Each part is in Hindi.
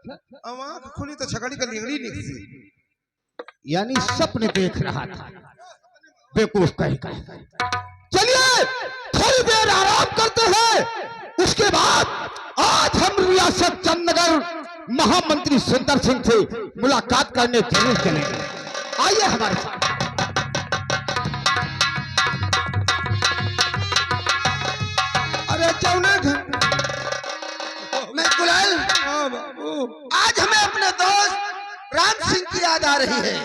अब आँख खुली तो छकड़ी का लिंगड़ी निकली। यानी सपने देख रहा था, बेवकूफ कहीं का। चलिए थोड़ी देर आराम करते हैं, उसके बाद आज हम रियासत चंदनगर महामंत्री सुंदर सिंह से मुलाकात करने जरूर चलेंगे। आइए हमारे साथ। अरे चौने मैं गुलाल, आज हमें अपने दोस्त राम सिंह की याद आ रही है।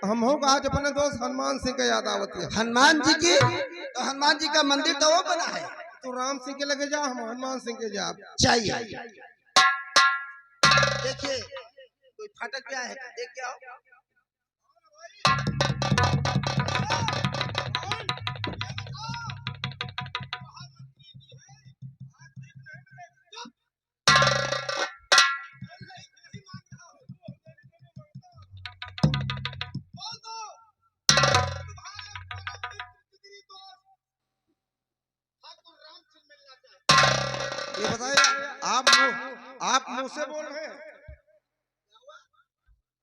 हम हो आज अपने दोस्त हनुमान सिंह का याद आवत है। हनुमान जी की? तो हनुमान जी का मंदिर तो वो बना है। तो राम सिंह के लगे जा, हम हनुमान सिंह के जा चाहिए। देखिए कोई फाटक क्या है, देख के आओ। ये बताइए, आप मुंह से बोल रहे हैं?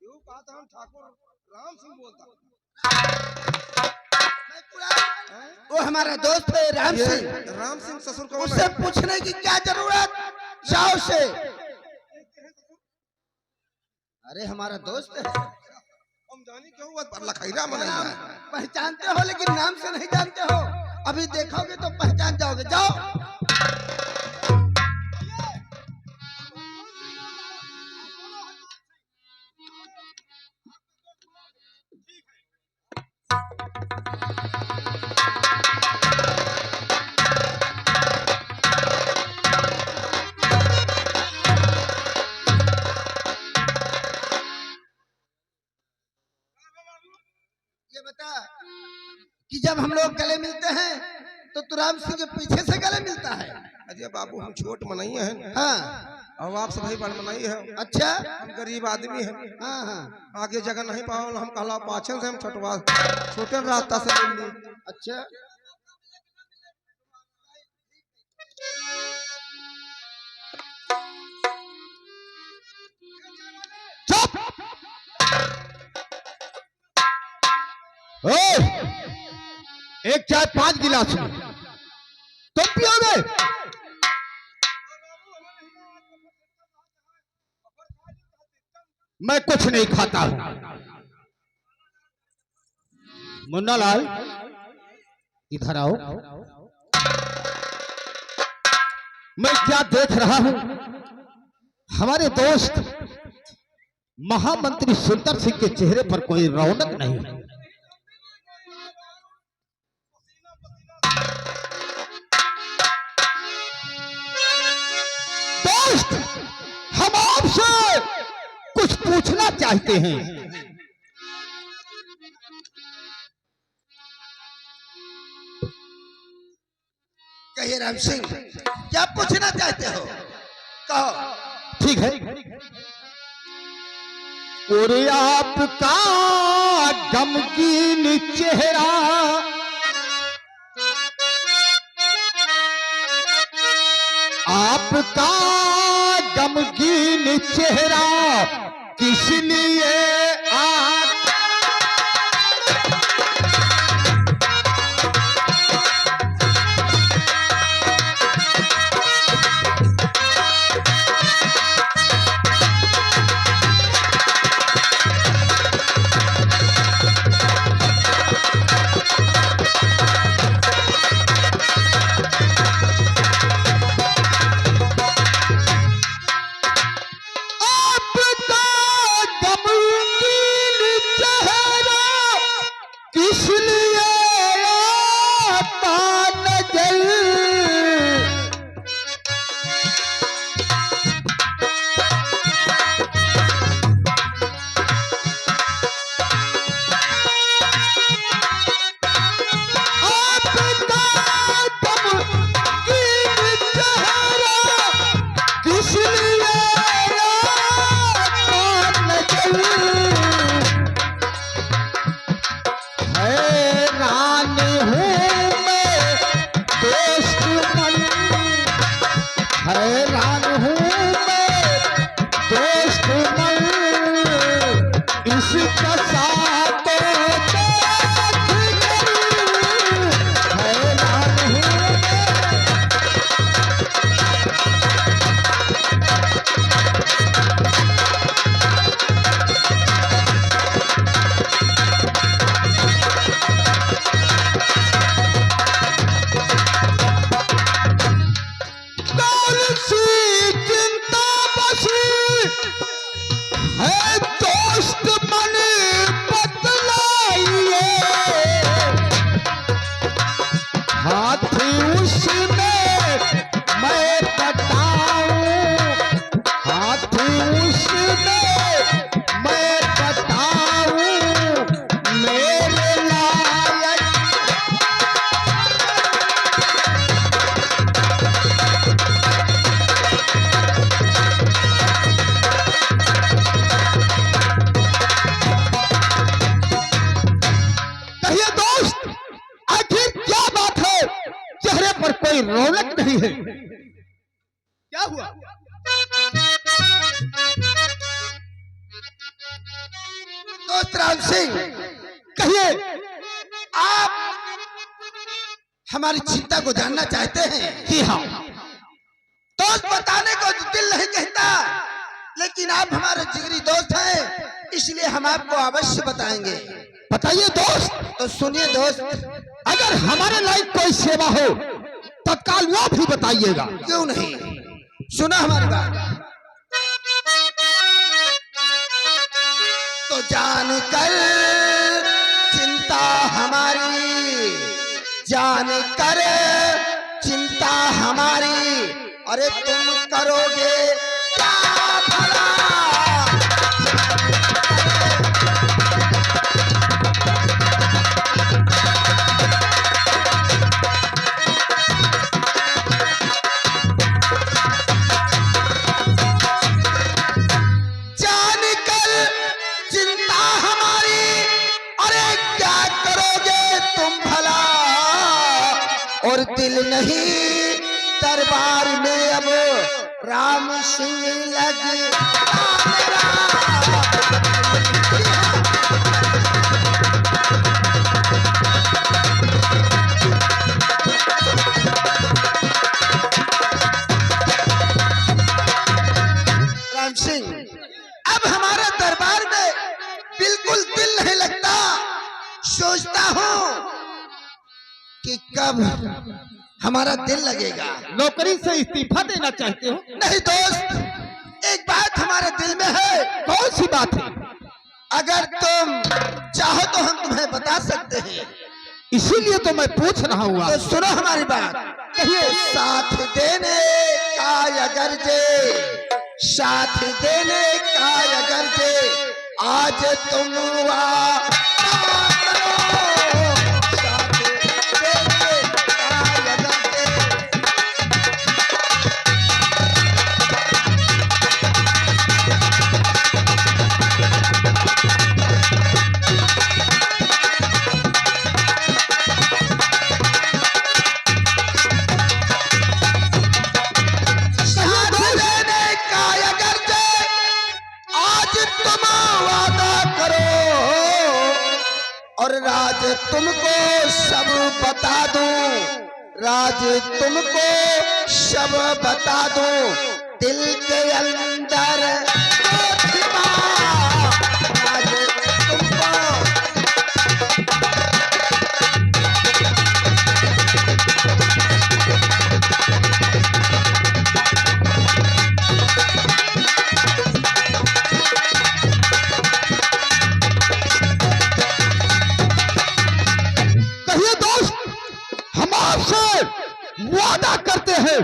क्यों कहा था हम ठाकुर राम सिंह बोलता? वो हमारा दोस्त है राम सिंह। राम सिंह ससुर कौन उससे है? पूछने की क्या जरूरत, जाओ से। अरे हमारा दोस्त है। हम जानी क्यों बात पर लखैरा मनाया है। पहचानते हो लेकिन नाम से नहीं जानते हो। अभी देखोगे तो पहचान जाओगे। जाओ। ये बता कि जब हम लोग गले मिलते हैं तो तू राम सिंह के पीछे से गले मिलता है। अजय बाबू हम छोट मनाई हैं। हाँ। और आप सभी बड़ मनाई है। अच्छा। हम गरीब आदमी हैं। हाँ हाँ। आगे जगह नहीं पाओ, हम कहला पाछन से हम छोटे रास्ता से मिल ली। अच्छा। चुप! एक चाय 5 गिलास में तुम पियोगे? मैं कुछ नहीं खाता हूं। मुन्ना लाल इधर आओ। मैं क्या देख रहा हूं? हमारे दोस्त महामंत्री सुंदर सिंह के चेहरे पर कोई रौनक नहीं है। दोस्त, हम आपसे कुछ पूछना चाहते हैं। कहिए राम सिंह, क्या पूछना चाहते हो? कहो। ठीक है। और आपका गमगीन चेहरा आपका गमगीन चेहरा किस लिए दुश्मन इसका साथ हैरान हूँ कौन सी चिंता बसी है दोस्त मन बतलाइए हाथी उसमें मैं बताऊं हाथी उसमें मैं बताऊं मेरे लायक कहिए दोस्त आखिर क्या बात है चेहरे पर कोई रौनक नहीं है क्या हुआ दोस्त राम सिंह, कहिए आप हमारी चिंता को जानना चाहते हैं? जी हाँ दोस्त बताने को तो दिल नहीं कहता, लेकिन आप हमारे जिगरी दोस्त हैं, इसलिए हम आपको अवश्य बताएंगे। बताइए दोस्त तो सुनिए दोस्त, अगर हमारे लायक कोई सेवा हो तत्काल वो भी बताइएगा क्यों नहीं, सुना हमारी बात। तो जान कर चिंता हमारी, जान कर चिंता हमारी, अरे तुम करोगे क्या भला। जान कर चिंता हमारी, अरे क्या करोगे तुम भला। और दिल नहीं दरबार में अब राम सिंह लग मेरा। राम सिंह, अब हमारे दरबार में बिल्कुल दिल नहीं लगता। सोचता हूँ कि कब हमारा दिल लगेगा। नौकरी से इस्तीफा देना चाहते हो नहीं दोस्त, एक बात हमारे दिल में है। कौन सी बात है अगर तुम चाहो तो हम तुम्हें बता सकते हैं। इसीलिए तो मैं पूछ रहा हूँ तो सुनो हमारी बात। कहिए साथ देने का अगर जे, साथ देने का अगर जे, आज तुम वादा करो। साथ देने का अगर जे, साथ देने का अगर जे, आज तुम वादा करो। और राज तुमको सब बता दूं, राज तुमको सब बता दूं। दिल के अंदर जो छिपा राज तुमको। कहिए दोस्त हम आपसे वादा करते हैं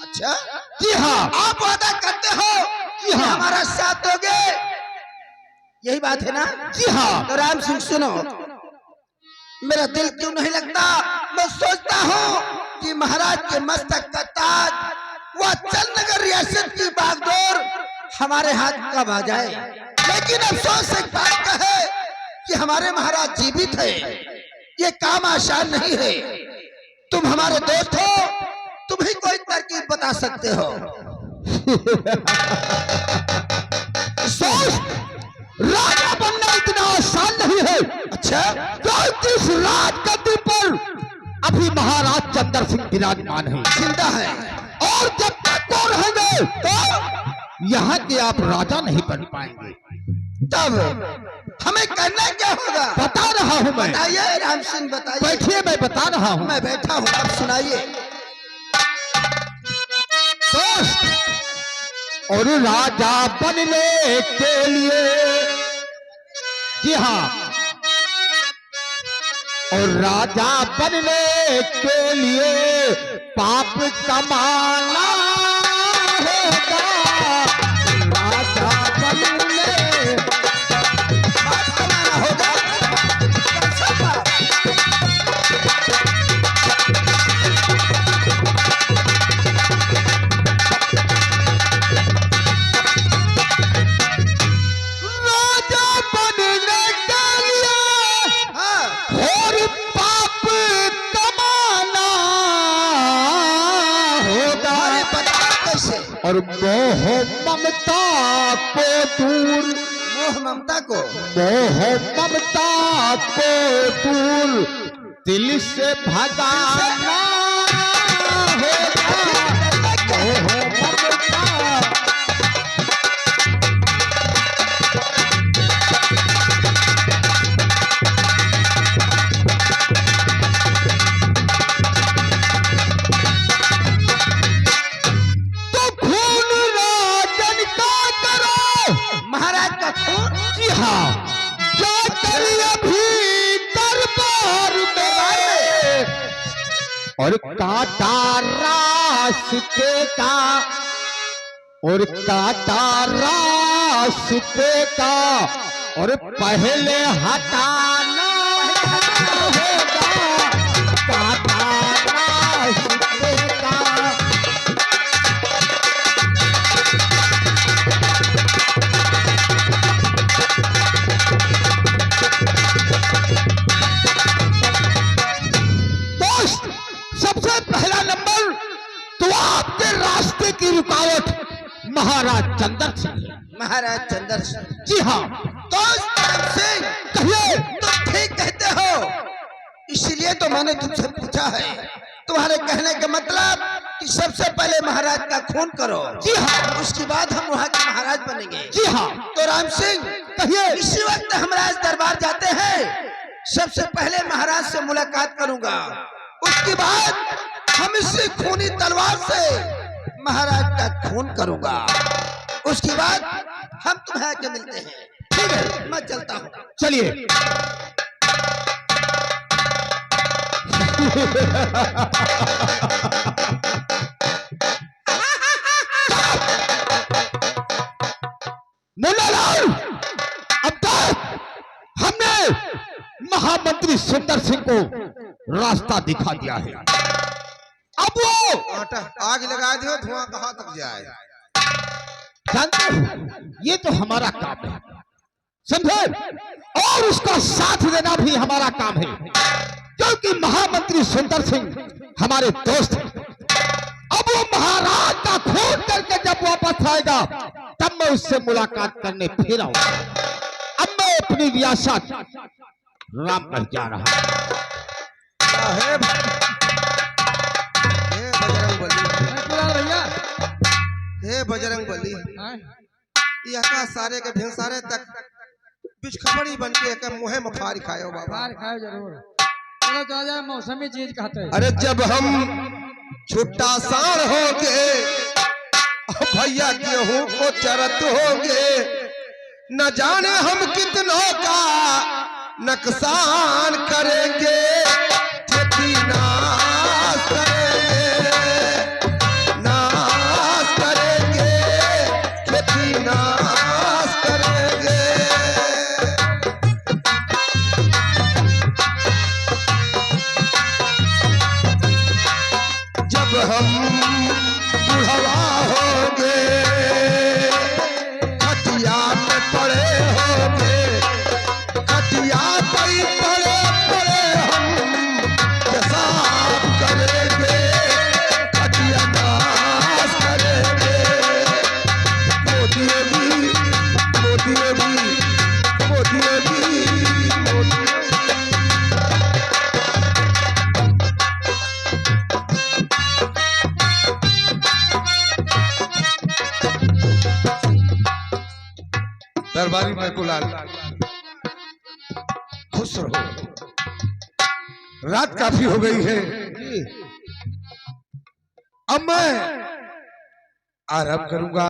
अच्छा, जी हाँ आप वादा करते हो कि हाँ। हमारा साथ दोगे, यही बात है ना? जी हाँ तो राम सिंह सुनो, मेरा दिल क्यों नहीं लगता। मैं सोचता हूँ कि महाराज के मस्तक का ताज, वह चंदनगर रियासत की बागडोर हमारे हाथ कब आ जाए। लेकिन अफसोस एक बात का है कि हमारे महाराज जीवित है, ये काम आसान नहीं है। तुम हमारे दोस्त हो, तुम ही कोई तरकीब बता सकते हो। अच्छा, क्योंकि इस राजगद्दी पर अभी महाराज चंद्र सिंह विराजमान है, जिंदा है। और जब तक वो रहेंगे तो यहाँ के आप राजा नहीं बन पाएंगे। तब हमें करना क्या होगा? बता रहा हूँ मैं। बताइए राम सिंह, बताइए। बैठिए, मैं बता रहा हूँ। मैं बैठा हूँ, आप सुनाइए। दोस्त, और राजा बनने के लिए, जी हाँ, और राजा बनने के लिए पाप कमाना होगा। राजा बनने बात बनाना होगा। कैसा बात? राजा बनने के लिए हाँ, और पाप कमाना होगा। अरे बताओ कैसे? और मोह ममता को दूर, मोह ममता को, मोह ममता को दूर दिल से भगाना होगा। मोह ममता, तो खून राजन का करो। महाराज का खून। जी हाँ, जाकर अभी दरबार में और काटा रास्ते का, और काटा रास्ते का, और पहले हटाना होगा। काटा रास्ते का, दोस्त, सबसे पहला नंबर तो आपके रास्ते की रुकावट महाराज चंद्र सिंह है। महाराज चंद्र सिंह। जी हाँ, दोस्त राम सिंह, कहिए। तुम ठीक कहते हो, इसलिए तो मैंने तुमसे पूछा है। तुम्हारे कहने का मतलब कि सबसे पहले महाराज का खून करो। जी हाँ, उसके बाद हम वहाँ के महाराज बनेंगे। जी हाँ, तो राम सिंह, कहिए। इसी वक्त हम राज दरबार जाते हैं। सबसे पहले महाराज से मुलाकात करूंगा, उसके बाद हम इसी खूनी तलवार से महाराज का खून करूंगा। उसके बाद हम तुम्हें आके मिलते हैं। ठीक है, मैं चलता हूँ। चलिए। मुन्नालाल, अब तक हमने महामंत्री सुंदर सिंह को रास्ता दिखा दिया है। अब वो आटा आग लगा दियो, धुआं कहाँ तक जाए। जानते हो, ये तो हमारा काम है, समझे, और उसका साथ देना भी हमारा काम है, क्योंकि महामंत्री सुंदर सिंह हमारे दोस्त हैं। अब वो महाराज का खून करके जब वापस आएगा तब मैं उससे मुलाकात करने फिर आऊंगा। अब मैं अपनी रियासत रामगढ़ जा रहा हूं। साहेब, हे बजरंग बली, भैया हे बजरंग बली, यहाँ सारे के भिनसारे तक बिचखबड़ी बन के एक मुहे में फारी खायो बाबा। बाहर खाओ जरूर। चलो तो आजा, मौसमी चीज खाते हैं। अरे जब हम छुट्टा सार होंगे, भैया गेहूं को चरत होंगे, न जाने हम कितनों का नुकसान करेंगे। खेती नाश करेंगे, नाश करेंगे, खेती नाश करेंगे। जब हम बुढ़वा होंगे, खटिया पे पड़े होंगे, खटिया पे ही पड़े पड़े हम पेशाब करेंगे, खटिया नाश करेंगे। मोदी दरबारी मैकुलाल खुश रहो। रात काफी हो गई है, अब मैं आराम करूंगा।